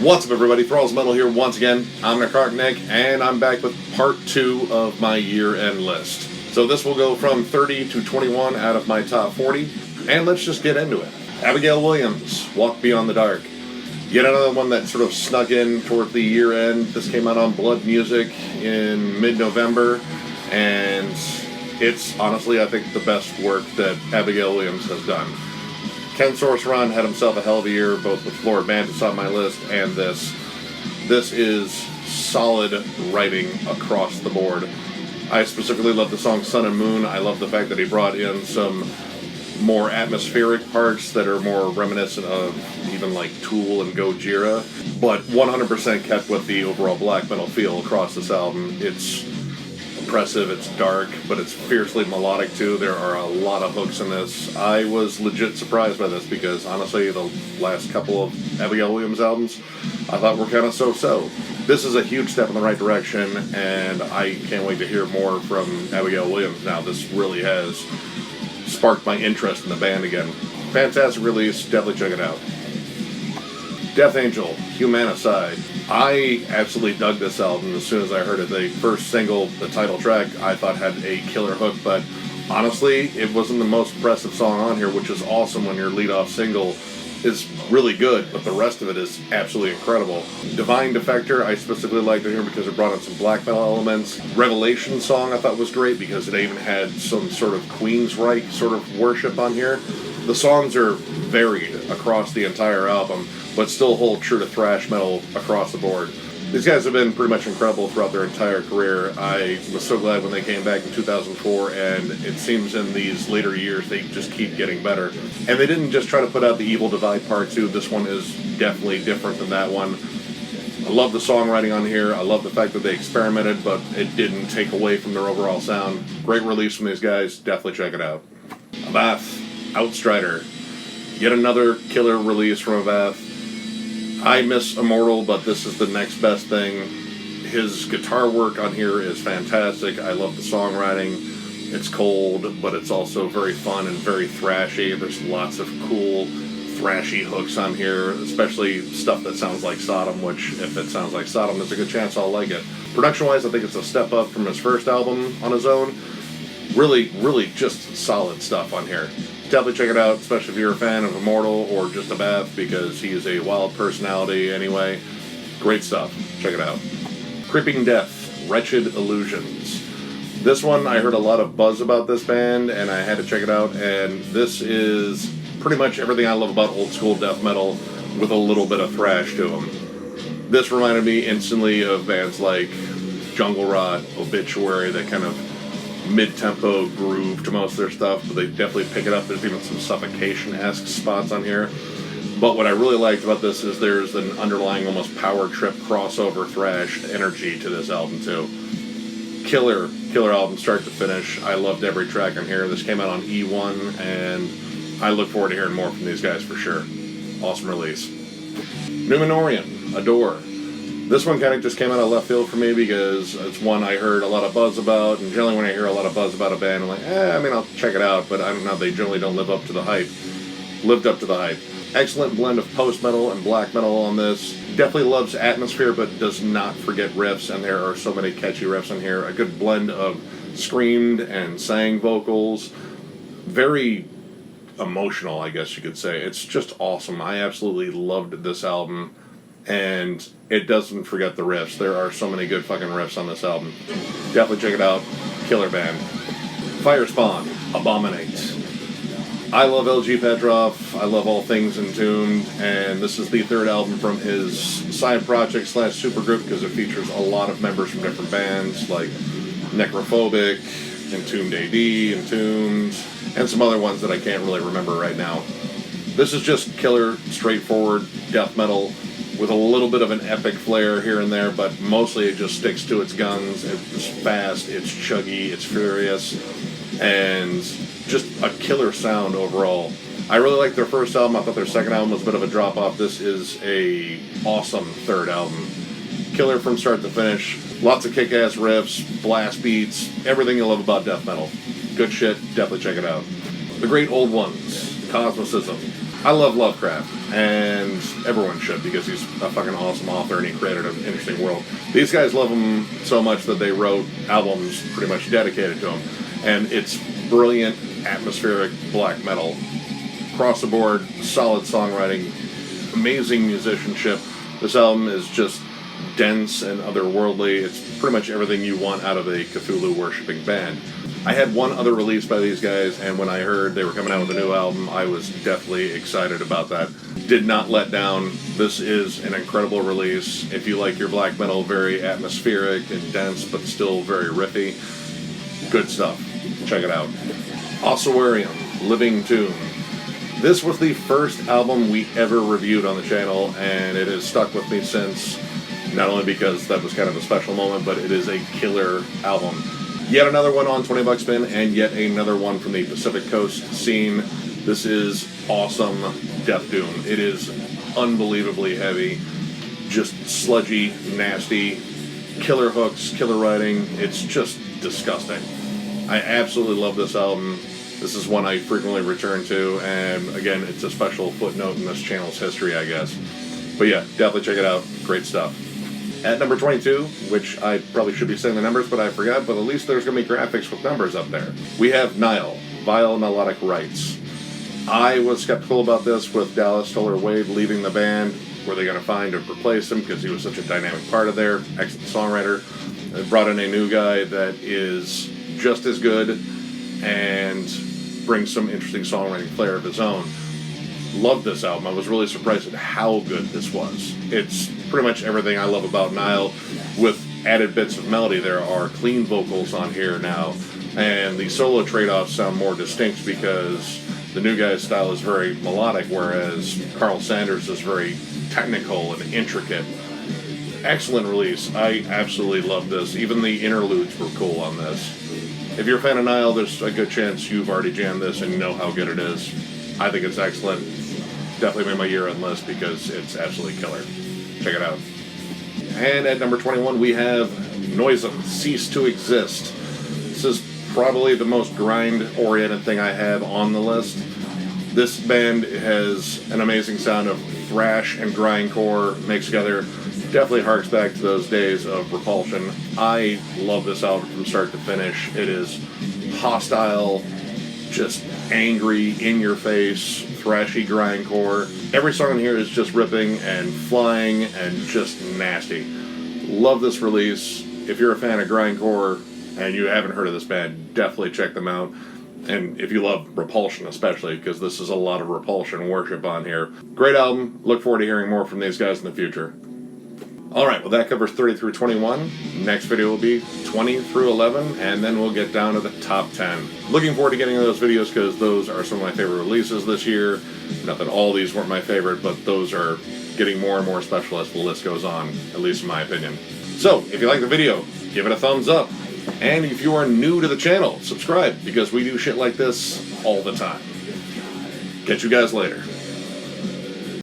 What's up, everybody? Thralls Metal here once again. I'm Necrotic Nick, and I'm back with part 2 of my year-end list. So this will go from 30 to 21 out of my top 40, and let's just get into it. Abigail Williams, Walk Beyond the Dark. Yet another one that sort of snuck in toward the year-end. This came out on Blood Music in mid-November, and it's honestly, I think, the best work that Abigail Williams has done. Ken Sorceron had himself a hell of a year, both with Lord Bandits on my list and this. This is solid writing across the board. I specifically love the song Sun and Moon. I love the fact that he brought in some more atmospheric parts that are more reminiscent of even like Tool and Gojira, but 100% kept with the overall black metal feel across this album. It's impressive, it's dark, but it's fiercely melodic too. There are a lot of hooks in this. I was legit surprised by this because honestly the last couple of Abigail Williams albums I thought were kind of so-so. This is a huge step in the right direction, and I can't wait to hear more from Abigail Williams now. This really has sparked my interest in the band again. Fantastic release, definitely check it out. Death Angel, Humanicide. I absolutely dug this album as soon as I heard it. The first single, the title track, I thought had a killer hook, but honestly, it wasn't the most impressive song on here, which is awesome when your lead-off single is really good, but the rest of it is absolutely incredible. Divine Defector, I specifically liked it here because it brought in some black metal elements. Revelation song I thought was great because it even had some sort of Queensryche sort of worship on here. The songs are varied across the entire album, but still hold true to thrash metal across the board. These guys have been pretty much incredible throughout their entire career. I was so glad when they came back in 2004, and it seems in these later years they just keep getting better. And they didn't just try to put out the Evil Divide Part 2. This one is definitely different than that one. I love the songwriting on here. I love the fact that they experimented, but it didn't take away from their overall sound. Great release from these guys. Definitely check it out. Abbath Outstrider. Yet another killer release from Abbath. I miss Immortal, but this is the next best thing. His guitar work on here is fantastic. I love the songwriting. It's cold, but it's also very fun and very thrashy. There's lots of cool, thrashy hooks on here, especially stuff that sounds like Sodom, which, if it sounds like Sodom, there's a good chance I'll like it. Production-wise, I think it's a step up from his first album on his own. Really, really just solid stuff on here. Definitely check it out, especially if you're a fan of Immortal or just Abbath, because he is a wild personality anyway. Great stuff. Check it out. Creeping Death, Wretched Illusions. This one, I heard a lot of buzz about this band, and I had to check it out, and this is pretty much everything I love about old school death metal with a little bit of thrash to them. This reminded me instantly of bands like Jungle Rot, Obituary, that kind of mid-tempo groove to most of their stuff, but they definitely pick it up. There's even some Suffocation-esque spots on here. But what I really liked about this is there's an underlying almost power trip crossover thrash energy to this album too. Killer album start to finish. I loved every track on here. This came out on E1, and I look forward to hearing more from these guys for sure. Awesome release. Numenorean Adore. This one kind of just came out of left field for me because it's one I heard a lot of buzz about, and generally when I hear a lot of buzz about a band, I'm like, I'll check it out, but I don't know, they generally don't live up to the hype. Lived up to the hype. Excellent blend of post-metal and black metal on this. Definitely loves atmosphere, but does not forget riffs, and there are so many catchy riffs on here. A good blend of screamed and sang vocals. Very emotional, I guess you could say. It's just awesome. I absolutely loved this album. And it doesn't forget the riffs. There are so many good fucking riffs on this album. Definitely check it out. Killer band. Firespawn Abominate. I love LG Petrov. I love all things Entombed. And this is the third album from his side project / supergroup because it features a lot of members from different bands like Necrophobic, Entombed AD, Entombed, and some other ones that I can't really remember right now. This is just killer, straightforward death metal with a little bit of an epic flair here and there, but mostly it just sticks to its guns. It's fast, it's chuggy, it's furious, and just a killer sound overall. I really liked their first album. I thought their second album was a bit of a drop-off. This is a awesome third album. Killer from start to finish. Lots of kick-ass riffs, blast beats, everything you love about death metal. Good shit, definitely check it out. The Great Old Ones, Cosmicism. I love Lovecraft, and everyone should, because he's a fucking awesome author and he created an interesting world. These guys love him so much that they wrote albums pretty much dedicated to him, and it's brilliant, atmospheric black metal. Across the board, solid songwriting, amazing musicianship. This album is just dense and otherworldly. It's pretty much everything you want out of a Cthulhu-worshipping band. I had one other release by these guys, and when I heard they were coming out with a new album, I was definitely excited about that. Did not let down. This is an incredible release. If you like your black metal, very atmospheric and dense, but still very riffy, good stuff. Check it out. Ossuarium, Living Tomb. This was the first album we ever reviewed on the channel, and it has stuck with me since, not only because that was kind of a special moment, but it is a killer album. Yet another one on 20 Buck Spin, and yet another one from the Pacific Coast scene. This is awesome death doom. It is unbelievably heavy, just sludgy, nasty, killer hooks, killer writing. It's just disgusting. I absolutely love this album. This is one I frequently return to, and again, it's a special footnote in this channel's history, I guess. But yeah, definitely check it out. Great stuff. At number 22, which I probably should be saying the numbers, but I forgot, but at least there's going to be graphics with numbers up there. We have Nile Viola Nilotic Rites. I was skeptical about this with Dallas Toller Wade leaving the band. Were they going to find or replace him, because he was such a dynamic part of there, excellent songwriter. They brought in a new guy that is just as good and brings some interesting songwriting flair of his own. Loved this album. I was really surprised at how good this was. It's pretty much everything I love about Nile, with added bits of melody. There are clean vocals on here now, and the solo trade-offs sound more distinct because the new guy's style is very melodic, whereas Carl Sanders is very technical and intricate. Excellent release. I absolutely love this. Even the interludes were cool on this. If you're a fan of Nile, there's a good chance you've already jammed this and you know how good it is. I think it's excellent. Definitely made my year-end list because it's absolutely killer. Check it out. And at number 21, we have Noisem, Cease to Exist. This is probably the most grind-oriented thing I have on the list. This band has an amazing sound of thrash and grindcore mixed together. Definitely harks back to those days of Repulsion. I love this album from start to finish. It is hostile, just angry, in-your-face, thrashy grindcore. Every song in here is just ripping and flying and just nasty. Love this release. If you're a fan of grindcore and you haven't heard of this band, definitely check them out. And if you love Repulsion especially, because this is a lot of Repulsion worship on here. Great album. Look forward to hearing more from these guys in the future. Alright, well that covers 30 through 21. Next video will be 20 through 11, and then we'll get down to the top 10. Looking forward to getting those videos because those are some of my favorite releases this year. Not that all these weren't my favorite, but those are getting more and more special as the list goes on, at least in my opinion. So, if you like the video, give it a thumbs up. And if you are new to the channel, subscribe, because we do shit like this all the time. Catch you guys later.